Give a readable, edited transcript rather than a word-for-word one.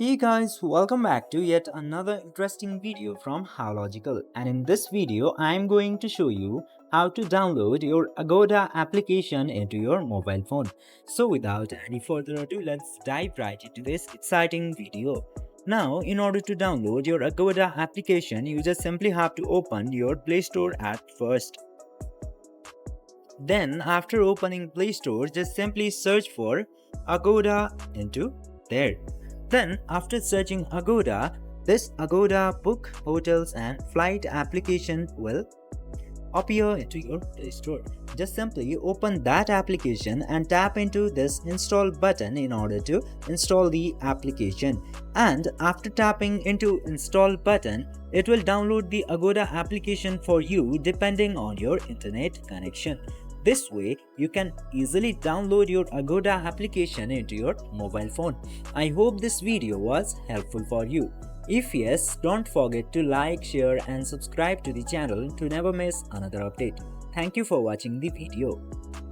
Hey guys, welcome back to yet another interesting video from How Logical, and in this video I am going to show you how to download your Agoda application into your mobile phone. So without any further ado, let's dive right into this exciting video. Now, in order to download your Agoda application, you just simply have to open your Play Store at first. Then after opening Play Store, just simply search for Agoda into there. Then after searching Agoda, this Agoda book, hotels and flight application will appear into your Play Store. Just simply open that application and tap into this install button in order to install the application. And after tapping into install button, it will download the Agoda application for you depending on your internet connection. This way, you can easily download your Agoda application into your mobile phone. I hope this video was helpful for you. If yes, don't forget to like, share and subscribe to the channel to never miss another update. Thank you for watching the video.